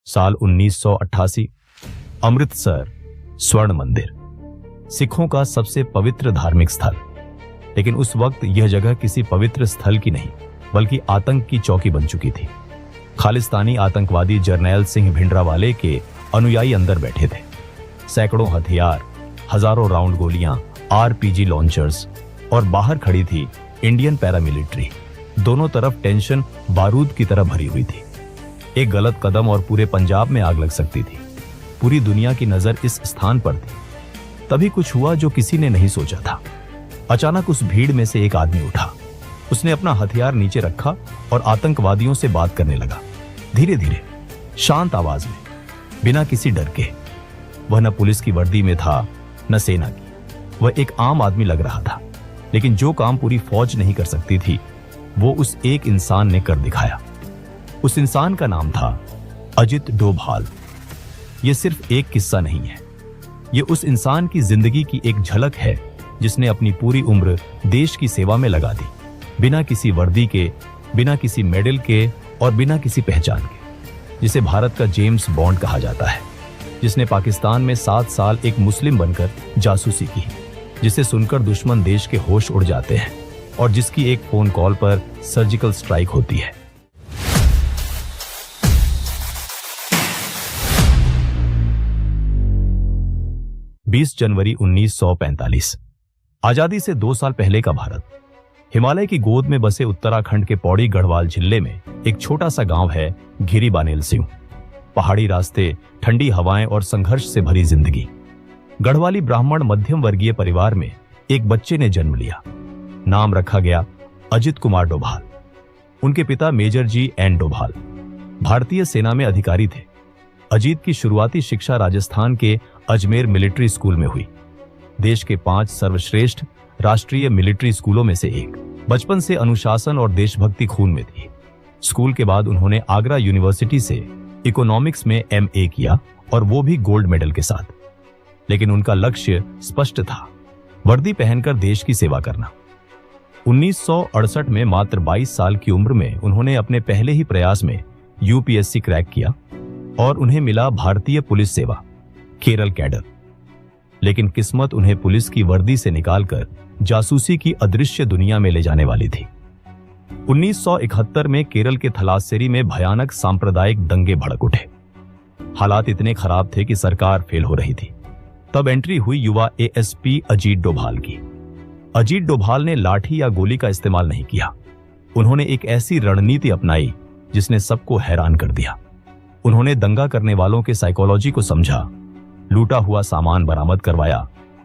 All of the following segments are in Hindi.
साल 1988। अमृतसर स्वर्ण मंदिर, सिखों का सबसे पवित्र धार्मिक स्थल। लेकिन उस वक्त यह जगह किसी पवित्र स्थल की नहीं बल्कि आतंक की चौकी बन चुकी थी। खालिस्तानी आतंकवादी जरनैल सिंह भिंडरावाले के अनुयायी अंदर बैठे थे। सैकड़ों हथियार, हजारों राउंड गोलियां, आरपीजी लॉन्चर्स और बाहर खड़ी थी इंडियन पैरामिलिट्री। दोनों तरफ टेंशन बारूद की तरह भरी हुई थी। एक गलत कदम और पूरे पंजाब में आग लग सकती थी। पूरी दुनिया की नजर इस स्थान पर थी। तभी कुछ हुआ जो किसी ने नहीं सोचा था। अचानक उस भीड़ में से एक आदमी उठा। उसने अपना हथियार नीचे रखा और आतंकवादियों से बात करने लगा, धीरे धीरे, शांत आवाज में, बिना किसी डर के। वह न पुलिस की वर्दी में था न सेना की। वह एक आम आदमी लग रहा था, लेकिन जो काम पूरी फौज नहीं कर सकती थी वो उस एक इंसान ने कर दिखाया। उस इंसान का नाम था अजित डोभाल। यह सिर्फ एक किस्सा नहीं है, यह उस इंसान की जिंदगी की एक झलक है जिसने अपनी पूरी उम्र देश की सेवा में लगा दी, बिना किसी वर्दी के, बिना किसी मेडल के और बिना किसी पहचान के। जिसे भारत का जेम्स बॉन्ड कहा जाता है, जिसने पाकिस्तान में 7 साल एक मुस्लिम बनकर जासूसी की, जिसे सुनकर दुश्मन देश के होश उड़ जाते हैं और जिसकी एक फोन कॉल पर सर्जिकल स्ट्राइक होती है। जनवरी 1945, आजादी से 2 साल पहले का भारत। हिमालय की गोद में बसे उत्तराखंड के पौड़ी गढ़वाल जिले में एक छोटा सा गांव है घिरी बानेल सिंह। पहाड़ी रास्ते, ठंडी हवाएं और संघर्ष से भरी जिंदगी। गढ़वाली ब्राह्मण मध्यम वर्गीय परिवार में एक बच्चे ने जन्म लिया। नाम रखा गया अजित कुमार डोभाल। उनके पिता मेजर जी एन डोभाल भारतीय सेना में अधिकारी थे। अजीत की शुरुआती शिक्षा राजस्थान के अजमेर मिलिट्री स्कूल में हुई, देश के 5 सर्वश्रेष्ठ राष्ट्रीय मिलिट्री स्कूलों में से एक। बचपन से अनुशासन और देशभक्ति खून में थी। स्कूल के बाद उन्होंने आगरा यूनिवर्सिटी से इकोनॉमिक्स में MA किया और वो भी गोल्ड मेडल के साथ। लेकिन उनका लक्ष्य स्पष्ट था, वर्दी पहनकर देश की सेवा करना। 1968 में मात्र 22 साल की उम्र में उन्होंने अपने पहले ही प्रयास में UPSC क्रैक किया और उन्हें मिला भारतीय पुलिस सेवा, केरल कैडर। लेकिन किस्मत उन्हें पुलिस की वर्दी से निकालकर जासूसी की अदृश्य दुनिया में ले जाने वाली थी। 1971 में केरल के थलास्सेरी में भयानक सांप्रदायिक दंगे भड़क उठे। हालात इतने खराब थे कि सरकार फेल हो रही थी। तब एंट्री हुई युवा ASP अजीत डोभाल की। अजीत डोभाल ने लाठी या गोली का इस्तेमाल नहीं किया। उन्होंने एक ऐसी रणनीति अपनाई जिसने सबको हैरान कर दिया। उन्होंने दंगा करने वालों के साइकोलॉजी को समझा, लूटा हुआ सामान बरामद करवाया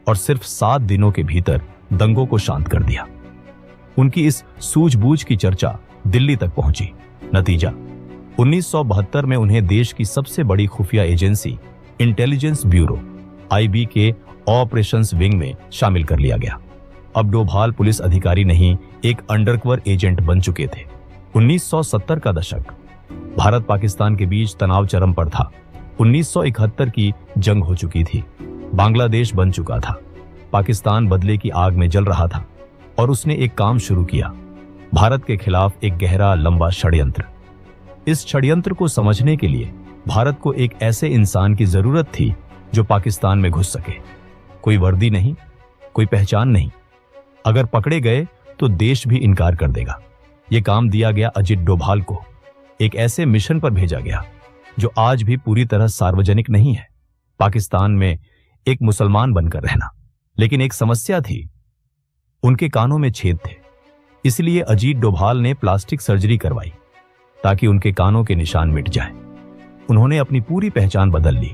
और सिर्फ 7 दिनों के भीतर दंगों को शांत कर दिया। उनकी इस सूझबूझ की चर्चा दिल्ली तक पहुंची। नतीजा, 1972 में उन्हें देश की सबसे बड़ी खुफिया एजेंसी इंटेलिजेंस ब्यूरो IB के ऑपरेशंस विंग में शामिल कर लिया गया। अब डोभाल पुलिस अधिकारी नहीं, एक अंडरकवर एजेंट बन चुके थे। 1970 का दशक, भारत पाकिस्तान के बीच तनाव चरम पर था। 1971 की जंग हो चुकी थी। बांग्लादेश बन चुका था। पाकिस्तान बदले की आग में जल रहा था और उसने एक काम शुरू किया, भारत के खिलाफ एक गहरा लंबा षड्यंत्र। इस षड्यंत्र को समझने के लिए भारत को एक ऐसे इंसान की जरूरत थी जो पाकिस्तान में घुस सके। कोई वर्दी नहीं, कोई पहचान नहीं। अगर पकड़े गए तो देश भी इनकार कर देगा। यह काम दिया गया अजित डोभाल को। एक ऐसे मिशन पर भेजा गया जो आज भी पूरी तरह सार्वजनिक नहीं है, पाकिस्तान में एक मुसलमान बनकर रहना। लेकिन एक समस्या थी, उनके कानों में छेद थे। इसलिए अजीत डोभाल ने प्लास्टिक सर्जरी करवाई ताकि उनके कानों के निशान मिट जाएं। उन्होंने अपनी पूरी पहचान बदल ली,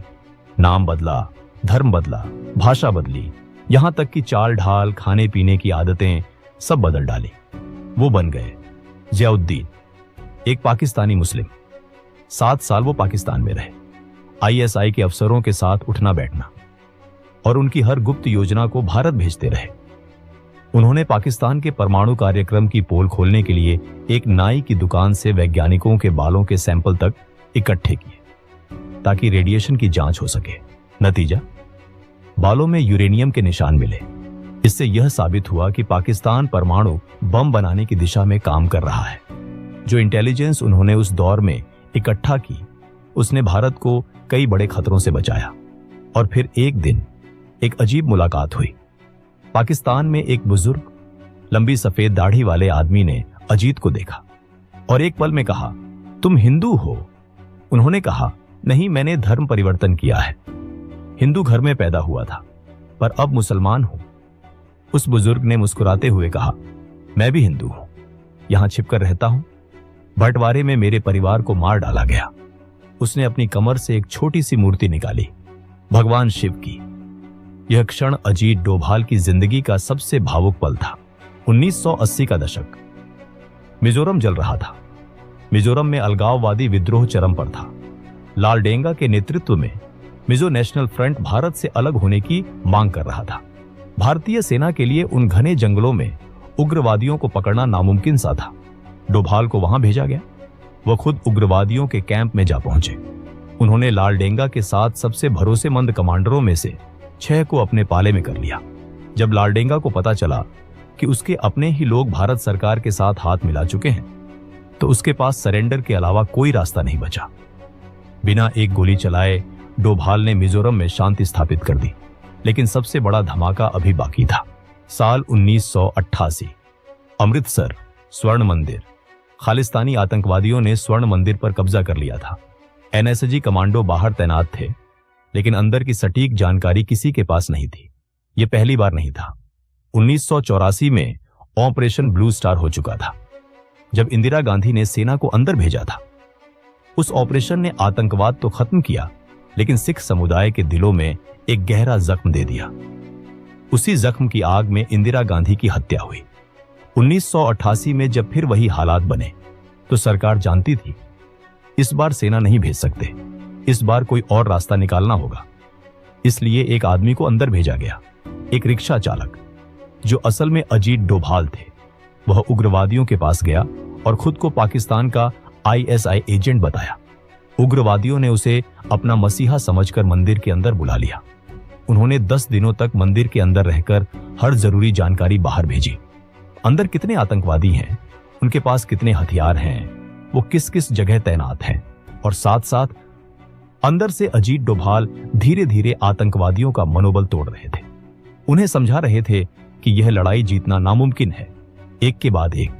नाम बदला, धर्म बदला, भाषा बदली, यहां तक कि चाल ढाल, खाने पीने की आदतें सब बदल डाली। वो बन गए जियाउद्दीन, एक पाकिस्तानी मुस्लिम। 7 साल वो पाकिस्तान में रहे। ISI के अफसरों के साथ उठना बैठना और उनकी हर गुप्त योजना को भारत भेजते रहे। उन्होंने पाकिस्तान के परमाणु कार्यक्रम की पोल खोलने के लिए एक नाई की दुकान से वैज्ञानिकों के बालों के सैंपल तक इकट्ठे किए ताकि रेडिएशन की जांच हो सके। नतीजा, बालों में यूरेनियम के निशान मिले। इससे यह साबित हुआ कि पाकिस्तान परमाणु बम बनाने की दिशा में काम कर रहा है। जो इंटेलिजेंस उन्होंने उस दौर में इकट्ठा की, उसने भारत को कई बड़े खतरों से बचाया। और फिर एक दिन एक अजीब मुलाकात हुई। पाकिस्तान में एक बुजुर्ग लंबी सफेद दाढ़ी वाले आदमी ने अजीत को देखा और एक पल में कहा, तुम हिंदू हो? उन्होंने कहा, नहीं, मैंने धर्म परिवर्तन किया है। हिंदू घर में पैदा हुआ था पर अब मुसलमान हूं। उस बुजुर्ग ने मुस्कुराते हुए कहा, मैं भी हिंदू हूं, यहां छिपकर रहता हूं। बंटवारे में मेरे परिवार को मार डाला गया। उसने अपनी कमर से एक छोटी सी मूर्ति निकाली, भगवान शिव की। यह क्षण अजीत डोभाल की जिंदगी का सबसे भावुक पल था। 1980 का दशक। मिजोरम जल रहा था। मिजोरम में अलगाववादी विद्रोह चरम पर था। लालडेंगा के नेतृत्व में मिजो नेशनल फ्रंट भारत से अलग होने की मांग कर रहा था। भारतीय सेना के लिए उन घने जंगलों में उग्रवादियों को पकड़ना नामुमकिन सा था। डोभाल को वहां भेजा गया। वह खुद उग्रवादियों के कैंप में जा पहुंचे। उन्होंने लालडेंगा के साथ सबसे भरोसेमंद कमांडरों में से 6 को अपने पाले में कर लिया। जब लालडेंगा को पता चला कि उसके अपने ही लोग भारत सरकार के साथ हाथ मिला चुके हैं, तो उसके पास सरेंडर के अलावा कोई रास्ता नहीं बचा। बिना एक गोली चलाए डोभाल ने मिजोरम में शांति स्थापित कर दी। लेकिन सबसे बड़ा धमाका अभी बाकी था। साल 1988। अमृतसर स्वर्ण मंदिर। खालिस्तानी आतंकवादियों ने स्वर्ण मंदिर पर कब्जा कर लिया था। एनएसजी कमांडो बाहर तैनात थे, लेकिन अंदर की सटीक जानकारी किसी के पास नहीं थी। यह पहली बार नहीं था। 1984 में ऑपरेशन ब्लू स्टार हो चुका था, जब इंदिरा गांधी ने सेना को अंदर भेजा था। उस ऑपरेशन ने आतंकवाद तो खत्म किया, लेकिन सिख समुदाय के दिलों में एक गहरा जख्म दे दिया। उसी जख्म की आग में इंदिरा गांधी की हत्या हुई। 1988 में जब फिर वही हालात बने, तो सरकार जानती थी इस बार सेना नहीं भेज सकते, इस बार कोई और रास्ता निकालना होगा। इसलिए एक आदमी को अंदर भेजा गया, एक रिक्शा चालक, जो असल में अजीत डोभाल थे। वह उग्रवादियों के पास गया और खुद को पाकिस्तान का ISI एजेंट बताया। उग्रवादियों ने उसे अपना मसीहा समझकर मंदिर के अंदर बुला लिया। उन्होंने 10 दिनों तक मंदिर के अंदर रहकर हर जरूरी जानकारी बाहर भेजी। अंदर कितने आतंकवादी हैं, उनके पास कितने हथियार हैं, वो किस किस जगह तैनात हैं, और साथ साथ अंदर से अजीत डोभाल धीरे धीरे आतंकवादियों का मनोबल तोड़ रहे थे। उन्हें समझा रहे थे कि यह लड़ाई जीतना नामुमकिन है। एक के बाद एक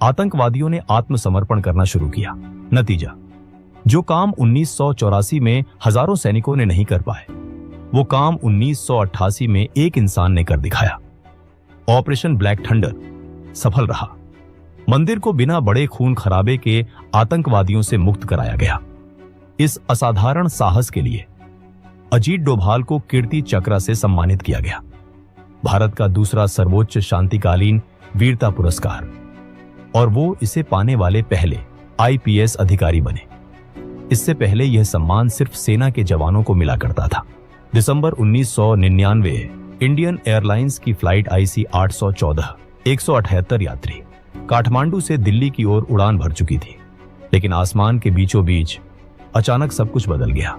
आतंकवादियों ने आत्मसमर्पण करना शुरू किया। नतीजा, जो काम 1984 में हजारों सैनिकों ने नहीं कर पाए, वो काम 1988 में एक इंसान ने कर दिखाया। ऑपरेशन ब्लैक थंडर सफल रहा। मंदिर को बिना बड़े खून खराबे के आतंकवादियों से मुक्त कराया गया। इस असाधारण साहस के लिए अजीत डोभाल को कीर्ति चक्र से सम्मानित किया गया, भारत का दूसरा सर्वोच्च शांतिकालीन वीरता पुरस्कार, और वो इसे पाने वाले पहले IPS अधिकारी बने। इससे पहले यह सम्मान सिर्फ सेना के जवानों को मिला करता था। दिसंबर 1999 इंडियन एयरलाइंस की फ्लाइट IC 814 178 यात्री काठमांडू से दिल्ली की ओर उड़ान भर चुकी थी। लेकिन आसमान के बीचों बीच अचानक सब कुछ बदल गया।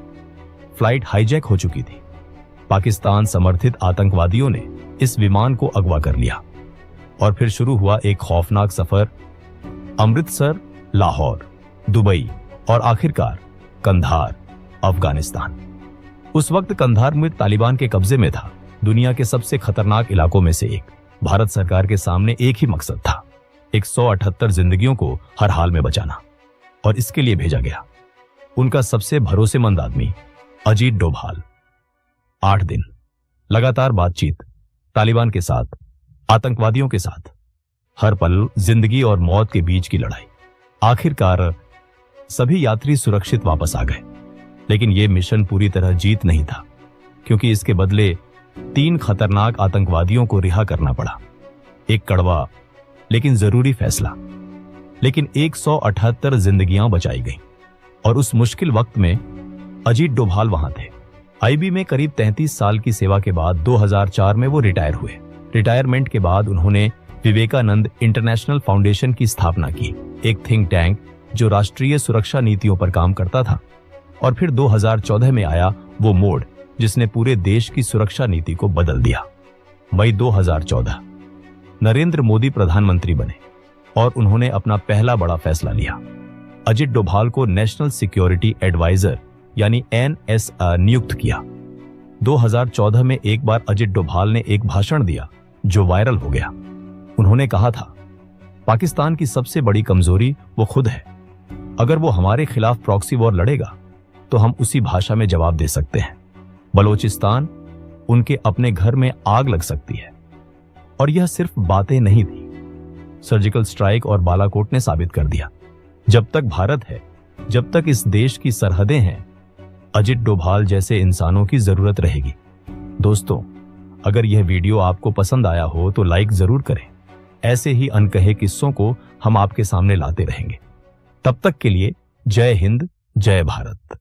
फ्लाइट हाईजैक हो चुकी थी। पाकिस्तान समर्थित आतंकवादियों ने इस विमान को अगवा कर लिया और फिर शुरू हुआ एक खौफनाक सफर। अमृतसर, लाहौर, दुबई और आखिरकार कंधार, अफगानिस्तान। उस वक्त कंधार में तालिबान के कब्जे में था, दुनिया के सबसे खतरनाक इलाकों में से एक। भारत सरकार के सामने एक ही मकसद था, 178 जिंदगियों को हर हाल में बचाना, और इसके लिए भेजा गया उनका सबसे भरोसेमंद आदमी अजीत डोभाल। 8 दिन लगातार बातचीत, तालिबान के साथ, आतंकवादियों के साथ, हर पल जिंदगी और मौत के बीच की लड़ाई। आखिरकार सभी यात्री सुरक्षित वापस आ गए, लेकिन यह मिशन पूरी तरह जीत नहीं था, क्योंकि इसके बदले 3 खतरनाक आतंकवादियों को रिहा करना पड़ा। एक कड़वा लेकिन जरूरी फैसला। लेकिन 178 जिंदगियां बचाई गईं, और उस मुश्किल वक्त में अजीत डोभाल वहां थे। IB में करीब 33 साल की सेवा के बाद 2004 में वो रिटायर हुए। रिटायरमेंट के बाद उन्होंने विवेकानंद इंटरनेशनल फाउंडेशन की स्थापना की, एक थिंक टैंक जो राष्ट्रीय सुरक्षा नीतियों पर काम करता था। और फिर 2014 में आया वो मोड़ जिसने पूरे देश की सुरक्षा नीति को बदल दिया। मई 2014 नरेंद्र मोदी प्रधानमंत्री बने और उन्होंने अपना पहला बड़ा फैसला लिया। अजित डोभाल को नेशनल सिक्योरिटी एडवाइजर यानी NSA नियुक्त किया। 2014 में एक बार अजित डोभाल ने एक भाषण दिया जो वायरल हो गया। उन्होंने कहा था, पाकिस्तान की सबसे बड़ी कमजोरी वो खुद है। अगर वो हमारे खिलाफ प्रॉक्सी वॉर लड़ेगा तो हम उसी भाषा में जवाब दे सकते हैं। बलोचिस्तान, उनके अपने घर में आग लग सकती है। और यह सिर्फ बातें नहीं थी, सर्जिकल स्ट्राइक और बालाकोट ने साबित कर दिया, जब तक भारत है, जब तक इस देश की सरहदें हैं, अजित डोभाल जैसे इंसानों की जरूरत रहेगी। दोस्तों, अगर यह वीडियो आपको पसंद आया हो तो लाइक जरूर करें। ऐसे ही अनकहे किस्सों को हम आपके सामने लाते रहेंगे। तब तक के लिए जय हिंद, जय भारत।